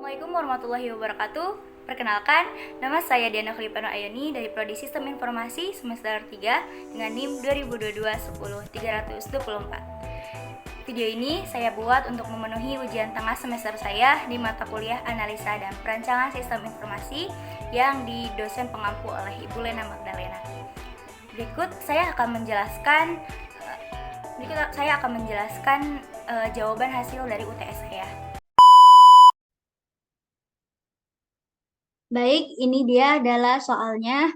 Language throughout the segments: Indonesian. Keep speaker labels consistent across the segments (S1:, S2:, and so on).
S1: Assalamualaikum warahmatullahi wabarakatuh. Perkenalkan, nama saya Diana Khalipano Ayoni dari Prodi Sistem Informasi semester 3 dengan NIM 2022-10-324. Video ini saya buat untuk memenuhi ujian tengah semester saya di mata kuliah Analisa dan Perancangan Sistem Informasi yang di dosen pengampu oleh Ibu Lena Magdalena. Berikut saya akan menjelaskan jawaban hasil dari UTS saya. Baik, ini dia adalah soalnya.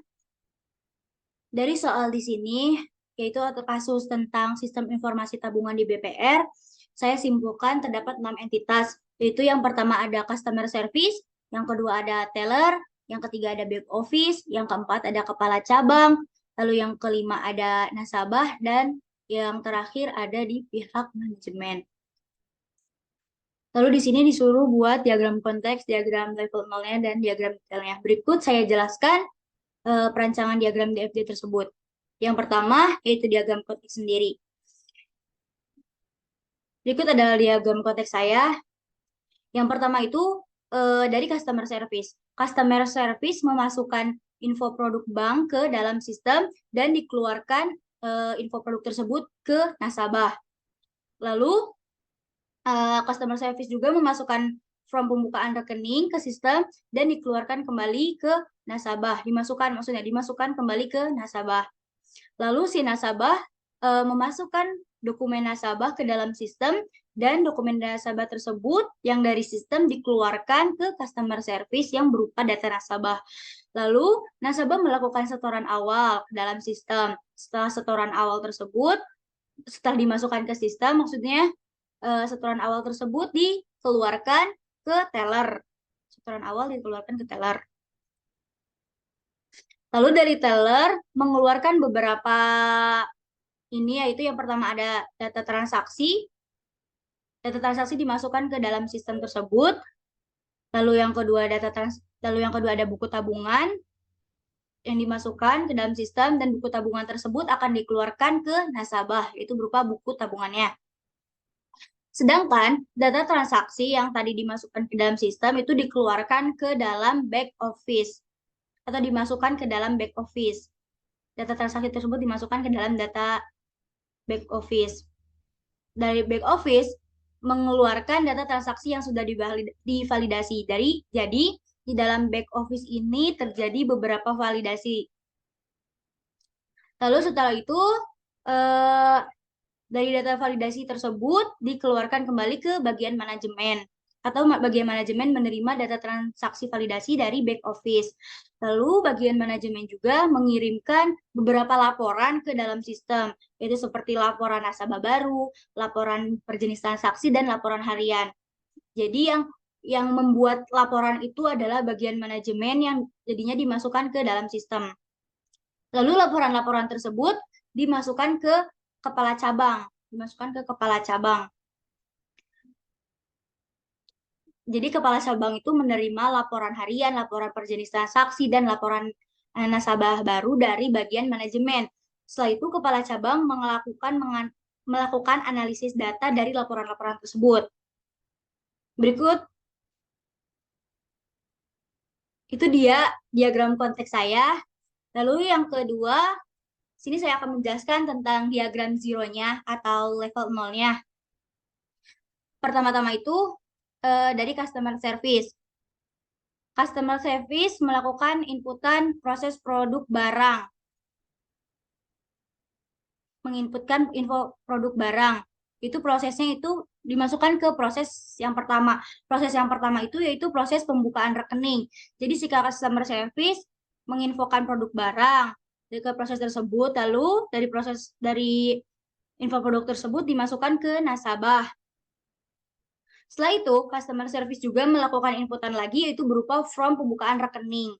S1: Dari soal di sini, yaitu kasus tentang sistem informasi tabungan di BPR, saya simpulkan terdapat 6 entitas, yaitu yang pertama ada customer service, yang kedua ada teller, yang ketiga ada back office, yang keempat ada kepala cabang, lalu yang kelima ada nasabah, dan yang terakhir ada di pihak manajemen. Lalu di sini disuruh buat diagram konteks, diagram level 0-nya, dan diagram detailnya. Berikut saya jelaskan perancangan diagram DFD tersebut. Yang pertama yaitu diagram konteks sendiri. Berikut adalah diagram konteks saya. Yang pertama itu dari customer service. Customer service memasukkan info produk bank ke dalam sistem dan dikeluarkan info produk tersebut ke nasabah. Lalu customer service juga memasukkan form pembukaan rekening ke sistem dan dikeluarkan kembali ke nasabah. Dimasukkan kembali ke nasabah. Lalu si nasabah memasukkan dokumen nasabah ke dalam sistem dan dokumen nasabah tersebut yang dari sistem dikeluarkan ke customer service yang berupa data nasabah. Lalu nasabah melakukan setoran awal ke dalam sistem. Setelah setoran awal tersebut, setelah dimasukkan ke sistem, maksudnya setoran awal tersebut dikeluarkan ke teller. Setoran awal dikeluarkan ke teller. Lalu dari teller mengeluarkan beberapa ini, yaitu yang pertama ada data transaksi. Data transaksi dimasukkan ke dalam sistem tersebut. Lalu yang kedua ada buku tabungan yang dimasukkan ke dalam sistem dan buku tabungan tersebut akan dikeluarkan ke nasabah, yaitu berupa buku tabungannya. Sedangkan data transaksi yang tadi dimasukkan ke dalam sistem itu dikeluarkan ke dalam back office atau dimasukkan ke dalam back office. Data transaksi tersebut dimasukkan ke dalam data back office. Dari back office mengeluarkan data transaksi yang sudah divalidasi. Jadi di dalam back office ini terjadi beberapa validasi. Lalu setelah itu dari data validasi tersebut dikeluarkan kembali ke bagian manajemen atau bagian manajemen menerima data transaksi validasi dari back office. Lalu bagian manajemen juga mengirimkan beberapa laporan ke dalam sistem, yaitu seperti laporan nasabah baru, laporan perjenis transaksi, dan laporan harian. Jadi yang membuat laporan itu adalah bagian manajemen yang jadinya dimasukkan ke dalam sistem. Lalu laporan-laporan tersebut dimasukkan ke kepala cabang, Jadi kepala cabang itu menerima laporan harian, laporan perjenis transaksi, dan laporan nasabah baru dari bagian manajemen. Setelah itu kepala cabang melakukan analisis data dari laporan-laporan tersebut. Berikut itu dia diagram konteks saya. Lalu yang kedua, sini saya akan menjelaskan tentang diagram zero-nya atau level 0-nya. Pertama-tama itu dari customer service. Customer service melakukan inputan proses produk barang. Menginputkan info produk barang. Itu prosesnya itu dimasukkan ke proses yang pertama. Proses yang pertama itu yaitu proses pembukaan rekening. Jadi si customer service menginfokan produk barang ke proses tersebut, lalu dari info produk tersebut dimasukkan ke nasabah. Setelah itu, customer service juga melakukan inputan lagi, yaitu berupa form pembukaan rekening.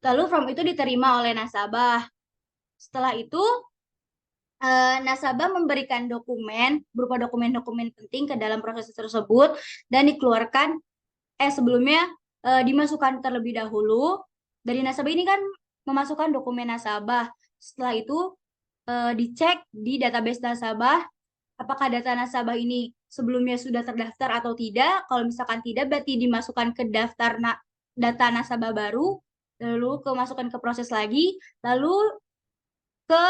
S1: Lalu form itu diterima oleh nasabah. Setelah itu, nasabah memberikan dokumen, berupa dokumen-dokumen penting ke dalam proses tersebut, dan dikeluarkan, sebelumnya dimasukkan terlebih dahulu. Dari nasabah ini kan memasukkan dokumen nasabah. Setelah itu, dicek di database nasabah, apakah data nasabah ini sebelumnya sudah terdaftar atau tidak. Kalau misalkan tidak, berarti dimasukkan ke daftar data nasabah baru, lalu masukkan ke proses lagi, lalu ke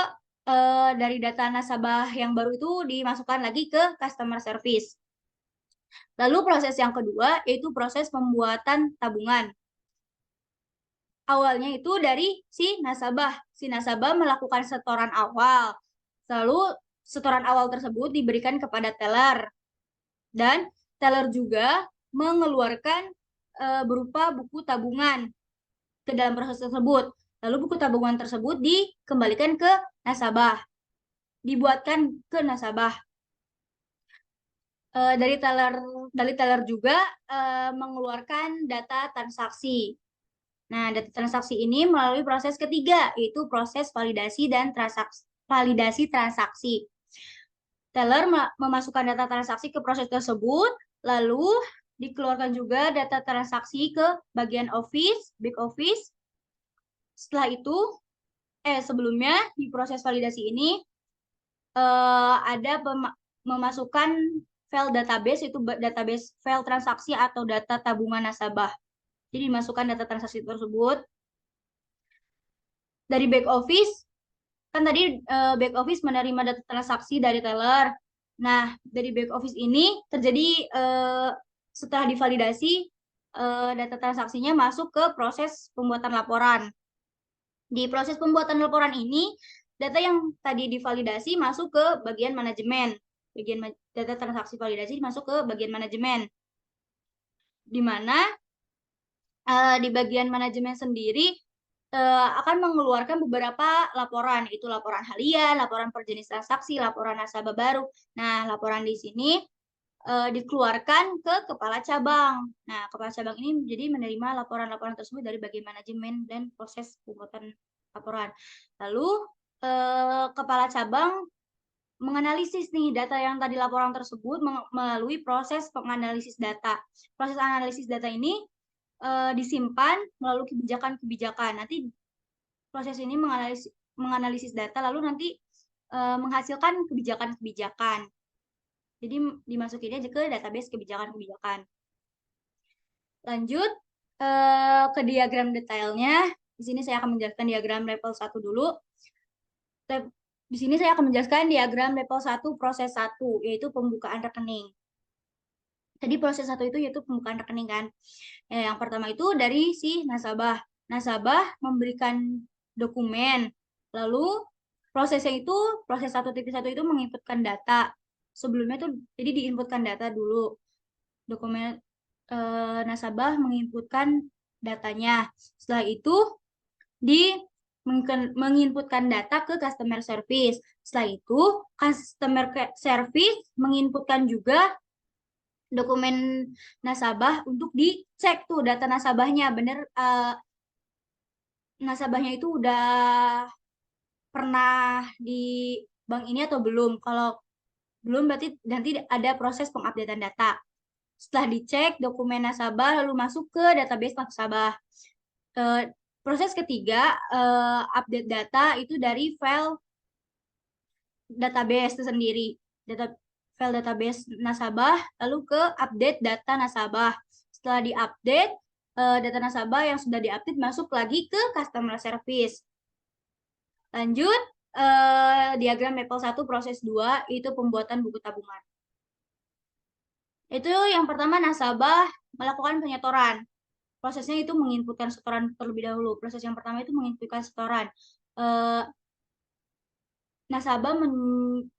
S1: dari data nasabah yang baru itu dimasukkan lagi ke customer service. Lalu proses yang kedua yaitu proses pembuatan tabungan. Awalnya itu dari si nasabah. Si nasabah melakukan setoran awal. Lalu setoran awal tersebut diberikan kepada teller. Dan teller juga mengeluarkan berupa buku tabungan ke dalam proses tersebut. Lalu buku tabungan tersebut dikembalikan ke nasabah. Dibuatkan ke nasabah. Dari teller juga mengeluarkan data transaksi. Nah, data transaksi ini melalui proses ketiga, yaitu proses validasi dan validasi transaksi. Teller memasukkan data transaksi ke proses tersebut, lalu dikeluarkan juga data transaksi ke bagian office, back office. Setelah itu, sebelumnya di proses validasi ini ada memasukkan file database, itu database file transaksi atau data tabungan nasabah. Jadi dimasukkan data transaksi tersebut. Dari back office, kan tadi back office menerima data transaksi dari teller. Nah, dari back office ini terjadi setelah divalidasi, data transaksinya masuk ke proses pembuatan laporan. Di proses pembuatan laporan ini, data yang tadi divalidasi masuk ke bagian manajemen. Bagian data transaksi validasi masuk ke bagian manajemen. Di mana di bagian manajemen sendiri akan mengeluarkan beberapa laporan, itu laporan harian, laporan per jenis transaksi, laporan nasabah baru. Nah, laporan di sini dikeluarkan ke kepala cabang. Nah, kepala cabang ini jadi menerima laporan-laporan tersebut dari bagian manajemen dan proses pembuatan laporan. Lalu kepala cabang menganalisis nih data yang tadi laporan tersebut melalui proses penganalisis data. Proses analisis data ini disimpan melalui kebijakan-kebijakan. Nanti proses ini menganalisis data, lalu nanti menghasilkan kebijakan-kebijakan. Jadi dimasukinnya ke database kebijakan-kebijakan. Lanjut ke diagram detailnya. Di sini saya akan menjelaskan diagram level 1 dulu. Di sini saya akan menjelaskan diagram level 1 proses 1, yaitu pembukaan rekening. Tadi proses 1 itu yaitu pembukaan rekening kan. Yang pertama itu dari si nasabah. Nasabah memberikan dokumen. Lalu prosesnya itu, proses 1.1 itu menginputkan data. Sebelumnya itu jadi diinputkan data dulu. Dokumen nasabah menginputkan datanya. Setelah itu menginputkan data ke customer service. Setelah itu customer service menginputkan juga dokumen nasabah untuk dicek tuh data nasabahnya bener nasabahnya itu udah pernah di bank ini atau belum. Kalau belum berarti nanti ada proses pengupdatean data. Setelah dicek dokumen nasabah lalu masuk ke database nasabah. Proses ketiga update data itu dari file database itu sendiri. File database nasabah lalu ke update data nasabah. Setelah diupdate data nasabah yang sudah diupdate masuk lagi ke customer service. Lanjut diagram level 1 proses 2 itu pembuatan buku tabungan. Itu yang pertama nasabah melakukan penyetoran. Prosesnya itu menginputkan setoran terlebih dahulu. Proses yang pertama itu menginputkan setoran. Nasabah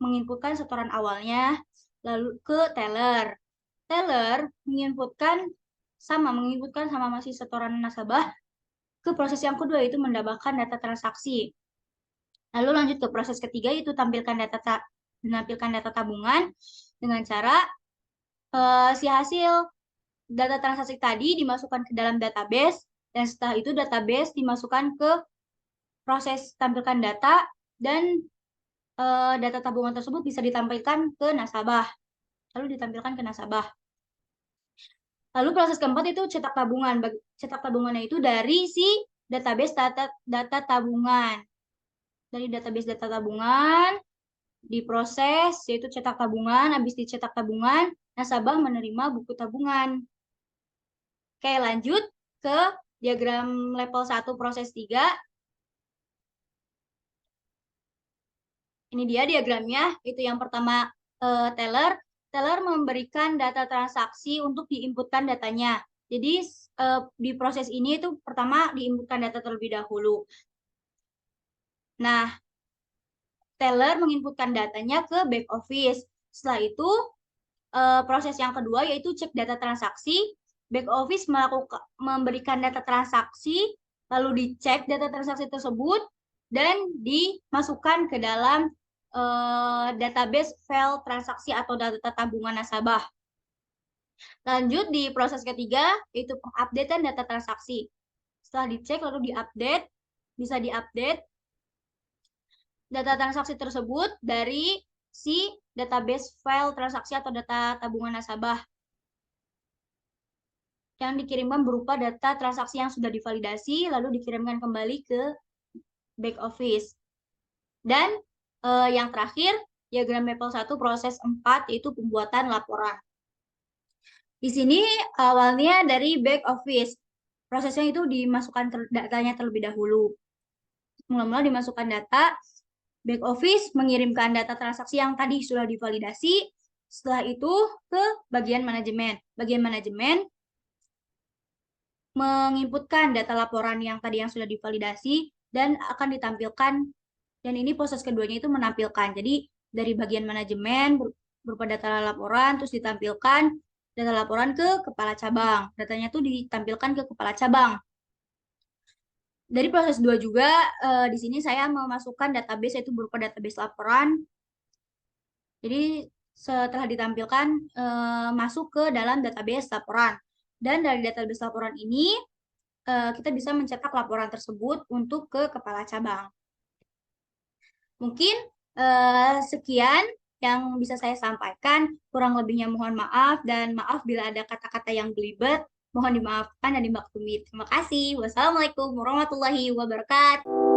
S1: menginputkan setoran awalnya lalu ke teller. Teller menginputkan sama masih setoran nasabah ke proses yang kedua yaitu mendapatkan data transaksi. Lalu lanjut ke proses ketiga yaitu menampilkan data tabungan dengan cara si hasil data transaksi tadi dimasukkan ke dalam database dan setelah itu database dimasukkan ke proses tampilkan data dan data tabungan tersebut bisa ditampilkan ke nasabah. Lalu ditampilkan ke nasabah. Lalu proses keempat itu cetak tabungan. Cetak tabungannya itu dari si database data tabungan. Dari database data tabungan diproses, yaitu cetak tabungan. Habis dicetak tabungan, nasabah menerima buku tabungan. Oke, lanjut ke diagram level 1 proses 3. Ini dia diagramnya. Itu yang pertama, teller. Teller memberikan data transaksi untuk diinputkan datanya. Jadi di proses ini itu pertama diinputkan data terlebih dahulu. Nah, teller menginputkan datanya ke back office. Setelah itu proses yang kedua yaitu cek data transaksi. Back office memberikan data transaksi, lalu dicek data transaksi tersebut dan dimasukkan ke dalam database file transaksi atau data tabungan nasabah. Lanjut di proses ketiga yaitu pengupdatean data transaksi. Setelah dicek lalu diupdate, bisa diupdate data transaksi tersebut dari si database file transaksi atau data tabungan nasabah yang dikirimkan berupa data transaksi yang sudah divalidasi lalu dikirimkan kembali ke back office. Dan yang terakhir, diagram level 1 proses 4 yaitu pembuatan laporan. Di sini awalnya dari back office. Prosesnya itu dimasukkan datanya terlebih dahulu. Mula-mula dimasukkan data, back office mengirimkan data transaksi yang tadi sudah divalidasi, setelah itu ke bagian manajemen. Bagian manajemen menginputkan data laporan yang tadi yang sudah divalidasi dan akan ditampilkan, dan ini proses keduanya itu menampilkan. Jadi dari bagian manajemen berupa data laporan, terus ditampilkan data laporan ke kepala cabang. Datanya tuh ditampilkan ke kepala cabang. Dari proses 2 juga, di sini saya memasukkan database, yaitu berupa database laporan. Jadi setelah ditampilkan, masuk ke dalam database laporan. Dan dari database laporan ini, kita bisa mencetak laporan tersebut untuk ke kepala cabang. Mungkin sekian yang bisa saya sampaikan. Kurang lebihnya mohon maaf, dan maaf bila ada kata-kata yang belibet. Mohon dimaafkan dan dimaklumi. Terima kasih. Wassalamualaikum warahmatullahi wabarakatuh.